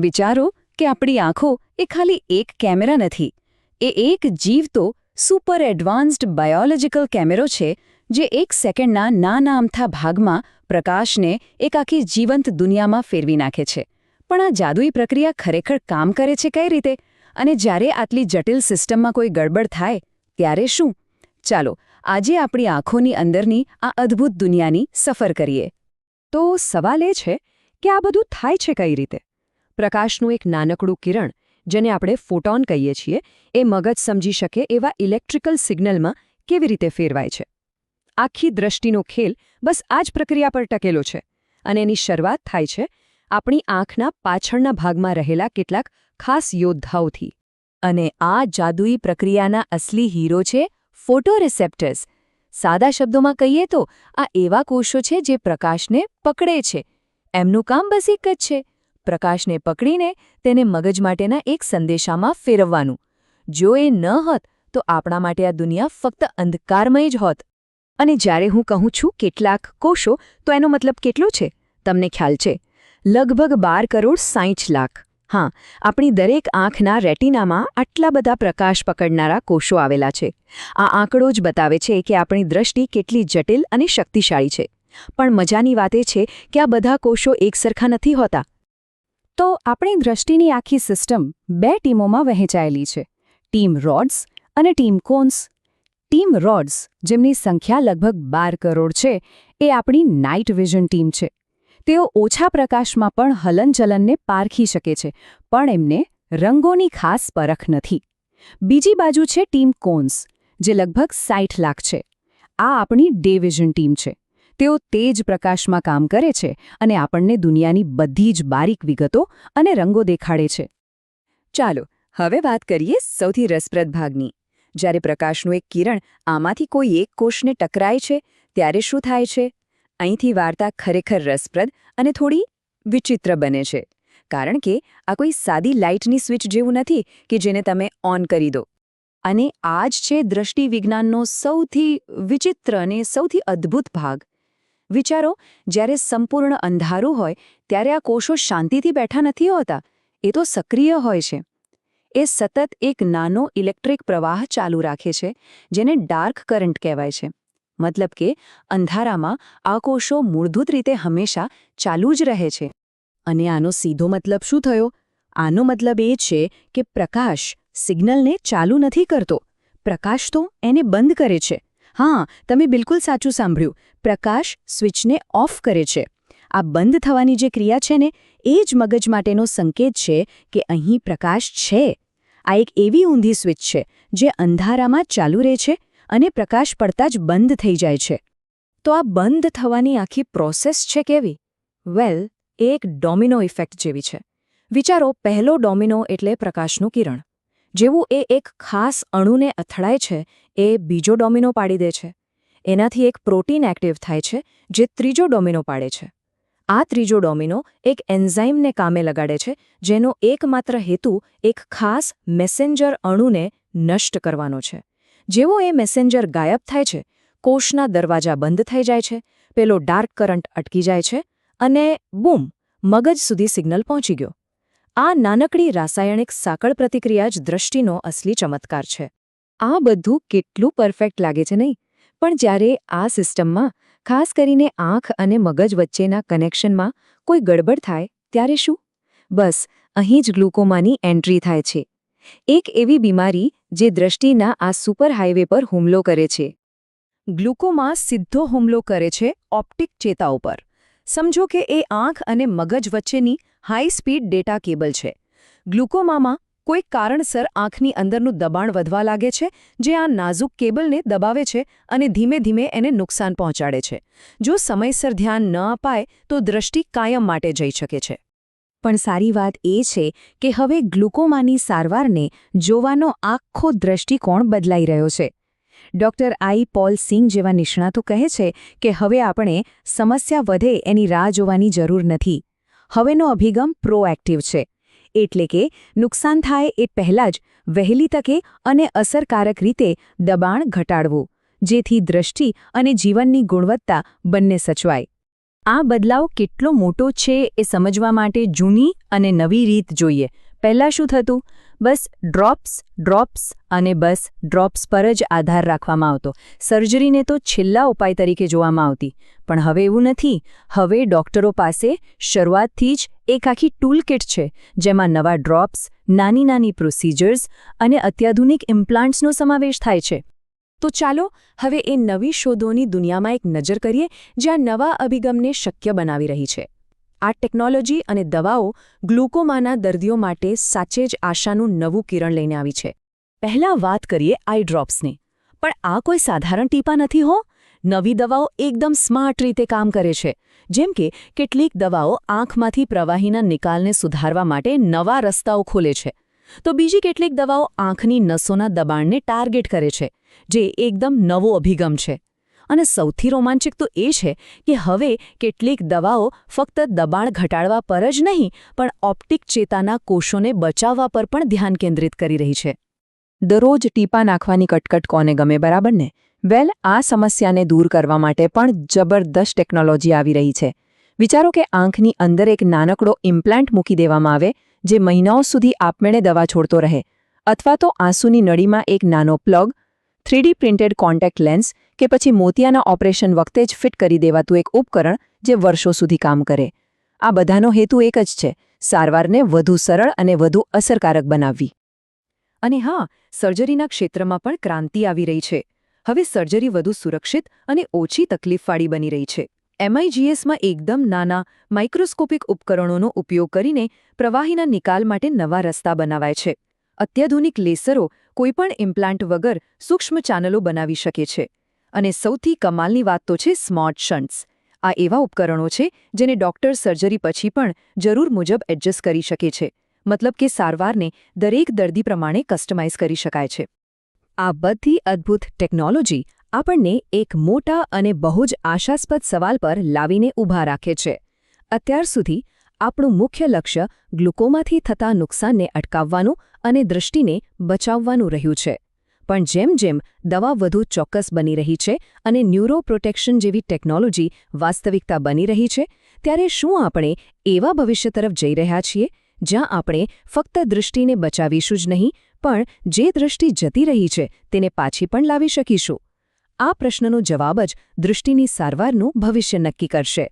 વિચારો કે આપણી આંખો એ ખાલી એક કેમેરા નથી, એ એક જીવતો સુપર એડવાન્સ્ડ બાયોલોજીકલ કેમેરો છે જે એક સેકન્ડના નાના અમથા ભાગમાં પ્રકાશને એક આખી જીવંત દુનિયામાં ફેરવી નાખે છે. પણ આ જાદુઈ પ્રક્રિયા ખરેખર કામ કરે છે કઈ રીતે? અને જ્યારે આટલી જટિલ સિસ્ટમમાં કોઈ ગડબડ થાય ત્યારે શું? ચાલો આજે આપણી આંખોની અંદરની આ અદ્ભુત દુનિયાની સફર કરીએ. તો સવાલ એ છે કે આ બધું થાય છે કઈ રીતે? પ્રકાશનું એક નાનકડું કિરણ, જેને આપણે ફોટોન કહીએ છીએ, એ મગજ સમજી શકે એવા ઇલેક્ટ્રિકલ સિગ્નલમાં કેવી રીતે ફેરવાય છે. આખી દ્રષ્ટિનો ખેલ બસ આ જ પ્રક્રિયા પર ટકેલો છે. અને એની શરૂઆત થાય છે આપણી આંખના પાછળના ભાગમાં રહેલા કેટલાક ખાસ યોદ્ધાઓથી. અને આ જાદુઈ પ્રક્રિયાના અસલી હીરો છે ફોટોરિસેપ્ટર્સ. સાદા શબ્દોમાં કહીએ તો આ એવા કોષો છે જે પ્રકાશને પકડે છે. એમનું કામ બસ એક જ છે, પ્રકાશને પકડીને તેને મગજ માટેના એક સંદેશામાં ફેરવવાનું. જો એ ન હોત તો આપણા માટે આ દુનિયા ફક્ત અંધકારમય જ હોત. અને જ્યારે હું કહું છું કેટલાક કોષો, તો એનો મતલબ કેટલો છે તમને ખ્યાલ છે? લગભગ 12,60 લાખ. હા, આપણી દરેક આંખના રેટિનામાં આટલા બધા પ્રકાશ પકડનારા કોષો આવેલા છે. આ આંકડો જ બતાવે છે કે આપણી દ્રષ્ટિ કેટલી જટિલ અને શક્તિશાળી છે. પણ મજાની વાત એ છે કે આ બધા કોષો એકસરખા નથી હોતા. તો આપણી દ્રષ્ટિની આખી સિસ્ટમ 2 ટીમોમાં વહેંચાયેલી છે, ટીમ રોડ્સ અને ટીમ કોન્સ. ટીમ રોડ્સ, જેમની સંખ્યા લગભગ 12 કરોડ છે, એ આપણી નાઇટ વિઝન ટીમ છે. તેઓ ઓછા પ્રકાશમાં પણ હલનચલનને પારખી શકે છે, પણ એમને રંગોની ખાસ પરખ નથી. બીજી બાજુ છે ટીમ કોન્સ, જે લગભગ 60 લાખ છે. આ આપણી ડે વિઝન ટીમ છે. તેઓ તેજ પ્રકાશમાં કામ કરે છે અને આપણને દુનિયાની બધી જ બારીક વિગતો અને રંગો દેખાડે છે. ચાલો હવે વાત કરીએ સૌથી રસપ્રદ ભાગની. જ્યારે પ્રકાશનું એક કિરણ આમાંથી કોઈ એક કોષને ટકરાય છે ત્યારે શું થાય છે? અહીંથી વાર્તા ખરેખર રસપ્રદ અને થોડી વિચિત્ર બને છે. કારણ કે આ કોઈ સાદી લાઇટની સ્વિચ જેવું નથી કે જેને તમે ઓન કરી દો. અને આ જ છે દૃષ્ટિ વિજ્ઞાનનો સૌથી વિચિત્ર અને સૌથી અદ્ભુત ભાગ. વિચારો, જ્યારે સંપૂર્ણ અંધારું હોય ત્યારે આ કોષો શાંતિથી બેઠા નથી હોતા, એ તો સક્રિય હોય છે. એ સતત એક નાનો ઇલેક્ટ્રિક પ્રવાહ ચાલુ રાખે છે, જેને ડાર્ક કરન્ટ કહેવાય છે. મતલબ કે અંધારામાં આ કોષો મૂળભૂત રીતે હંમેશા ચાલુ જ રહે છે. અને આનો સીધો મતલબ શું થયો? આનો મતલબ એ છે કે પ્રકાશ સિગ્નલને ચાલુ નથી કરતો, પ્રકાશ તો એને બંધ કરે છે. હા, તમે બિલકુલ સાચું સાંભળ્યું, પ્રકાશ સ્વિચને ઓફ કરે છે. આ બંધ થવાની જે ક્રિયા છે ને, એ જ મગજ માટેનો સંકેત છે કે અહીં પ્રકાશ છે. આ એક એવી ઊંધી સ્વિચ છે જે અંધારામાં ચાલુ રહે છે અને પ્રકાશ પડતા જ બંધ થઈ જાય છે. તો આ બંધ થવાની આખી પ્રોસેસ છે કેવી? વેલ, એ એક ડોમિનો ઇફેક્ટ જેવી છે. વિચારો, પહેલો ડોમિનો એટલે પ્રકાશનું કિરણ. જેવું એ એક ખાસ અણુને અથડાય છે, એ બીજો ડોમિનો પાડી દે છે. એનાથી એક પ્રોટીન એક્ટિવ થાય છે, જે ત્રીજો ડોમિનો પાડે છે. આ ત્રીજો ડોમિનો એક એન્ઝાઇમને કામે લગાડે છે, જેનો એકમાત્ર હેતુ એક ખાસ મેસેન્જર અણુને નષ્ટ કરવાનો છે. જેવો એ મેસેન્જર ગાયબ થાય છે, કોષના દરવાજા બંધ થઈ જાય છે, પેલો ડાર્ક કરન્ટ અટકી જાય છે અને બૂમ, મગજ સુધી સિગ્નલ પહોંચી ગયો. આ નાનકડી રાસાયણિક સાંકળ પ્રતિક્રિયા જ દ્રષ્ટિનો અસલી ચમત્કાર છે. આ બધું કેટલું પરફેક્ટ લાગે છે નહીં? પણ જ્યારે આ સિસ્ટમમાં, ખાસ કરીને આંખ અને મગજ વચ્ચેના કનેક્શનમાં કોઈ ગડબડ થાય ત્યારે શું? બસ અહીં જ ગ્લુકોમાની એન્ટ્રી થાય છે. એક એવી બીમારી જે દ્રષ્ટિના આ સુપર હાઇવે પર હુમલો કરે છે. ગ્લુકોમા સીધો હુમલો કરે છે ઓપ્ટિક ચેતા ઉપર. સમજો કે એ આંખ અને મગજ વચ્ચેની હાઈ સ્પીડ ડેટા કેબલ છે. ગ્લુકોમામાં કોઈક કારણસર આંખની અંદરનું દબાણ વધવા લાગે છે, જે આ નાજુક કેબલને દબાવે છે અને ધીમે ધીમે એને નુકસાન પહોંચાડે છે. જો સમયસર ધ્યાન ન અપાય તો દ્રષ્ટિ કાયમ માટે જઈ શકે છે. પણ સારી વાત એ છે કે હવે ગ્લુકોમાની સારવારને જોવાનો આખો દ્રષ્ટિકોણ બદલાઈ રહ્યો છે. Doctor I. પોલ સિંગ જેવા નિષ્ણાતો કહે છે કે હવે આપણે સમસ્યા વધે એની રાહ જોવાની જરૂર નથી. હવેનો અભિગમ પ્રોએક્ટિવ છે. એટલે કે નુકસાન થાય એ પહેલાં જ વહેલી તકે અને અસરકારક રીતે દબાણ ઘટાડવું, જેથી દ્રષ્ટિ અને જીવનની ગુણવત્તા બંને સચવાય. આ બદલાવ કેટલો મોટો છે એ સમજવા માટે જૂની અને નવી રીત જોઈએ. પહેલાં શું થતું? બસ ડ્રોપ્સ અને બસ ડ્રોપ્સ પર જ આધાર રાખવામાં આવતો. સર્જરીને તો છેલ્લા ઉપાય તરીકે જોવામાં આવતી. પણ હવે એવું નથી. હવે ડોક્ટરો પાસે શરૂઆતથી જ એક આખી ટૂલકિટ છે, જેમાં નવા ડ્રોપ્સ, નાની પ્રોસિજર્સ અને અત્યાધુનિક ઇમ્પ્લાન્ટ્સનો સમાવેશ થાય છે. તો ચાલો હવે એ નવી શોધોની દુનિયામાં એક નજર કરીએ, જ્યાં નવા અભિગમને શક્ય બનાવી રહી છે. આ ટેકનોલોજી અને દવાઓ ગ્લુકોમાના દર્દીઓ માટે સાચે જ આશાનું નવું કિરણ લઈને આવી છે. પહેલાં વાત કરીએ આઈ ડ્રોપ્સની. પણ આ કોઈ સાધારણ ટીપા નથી હો. નવી દવાઓ એકદમ સ્માર્ટ રીતે કામ કરે છે. જેમ કે કેટલીક દવાઓ આંખમાંથી પ્રવાહીના નિકાલને સુધારવા માટે નવા રસ્તાઓ ખોલે છે, તો બીજી કેટલીક દવાઓ આંખની નસોના દબાણને ટાર્ગેટ કરે છે, જે એકદમ નવો અભિગમ છે. અને સૌથી રોમાંચક તો એ છે કે હવે કેટલીક દવાઓ ફક્ત દબાણ ઘટાડવા પર જ નહીં, પણ ઓપ્ટિક ચેતાના કોષોને બચાવવા પર પણ ધ્યાન કેન્દ્રિત કરી રહી છે. દરરોજ ટીપા નાખવાની કટકટ કોને ગમે, બરાબર ને? વેલ, આ સમસ્યાને દૂર કરવા માટે પણ જબરદસ્ત ટેકનોલોજી આવી રહી છે. વિચારો કે આંખની અંદર એક નાનકડો ઇમ્પ્લાન્ટ મૂકી દેવામાં આવે, જે મહિનાઓ સુધી આપમેળે દવા છોડતો રહે. અથવા તો આંસુની નળીમાં એક નાનો plug, 3D printed contact lens કે પછી મોતિયાના ઓપરેશન વખતે જ ફિટ કરી દેવાતું એક ઉપકરણ જે વર્ષો સુધી કામ કરે. આ બધાનો હેતુ એક જ છે: સારવારને વધુ સરળ અને વધુ અસરકારક બનાવવી. અને હા, સર્જરીના ક્ષેત્રમાં પણ ક્રાંતિ આવી રહી છે. હવે સર્જરી વધુ સુરક્ષિત અને ઓછી તકલીફવાળી બની રહી છે. MIGSમાં એકદમ નાના માઇક્રોસ્કોપિક ઉપકરણોનો ઉપયોગ કરીને પ્રવાહીના નિકાલ માટે નવા રસ્તા બનાવાય છે. અત્યાધુનિક લેસરો કોઈપણ ઇમ્પ્લાન્ટ વગર સૂક્ષ્મ ચેનલો બનાવી શકે છે. અને સૌથી કમાલની વાત તો છે સ્માર્ટ શન્ટ્સ. આ એવા ઉપકરણો છે જેને ડોક્ટર સર્જરી પછી પણ જરૂર મુજબ એડજસ્ટ કરી શકે છે. મતલબ કે સારવારને દરેક દર્દી પ્રમાણે કસ્ટમાઇઝ કરી શકાય છે. આ બધી અદ્ભુત ટેકનોલોજી આપણને એક મોટા અને બહુ જ આશાસ્પદ સવાલ પર લાવીને ઊભા રાખે છે. અત્યાર સુધી આપણું મુખ્ય લક્ષ્ય ગ્લુકોમાથી થતા નુકસાનને અટકાવવાનું અને દૃષ્ટિને બચાવવાનું રહ્યું છે. પણ જેમ જેમ દવા વધુ ચોક્કસ બની રહી છે અને ન્યુરોપ્રોટેક્શન જેવી ટેકનોલોજી વાસ્તવિકતા બની રહી છે, ત્યારે શું આપણે એવા ભવિષ્ય તરફ જઈ રહ્યા છીએ જ્યાં આપણે ફક્ત દૃષ્ટિને બચાવીશું જ નહીં, પણ જે દૃષ્ટિ જતી રહી છે તેને પાછી પણ લાવી શકીશું? આ પ્રશ્નનો જવાબ જ દૃષ્ટિની સારવારનું ભવિષ્ય નક્કી કરશે.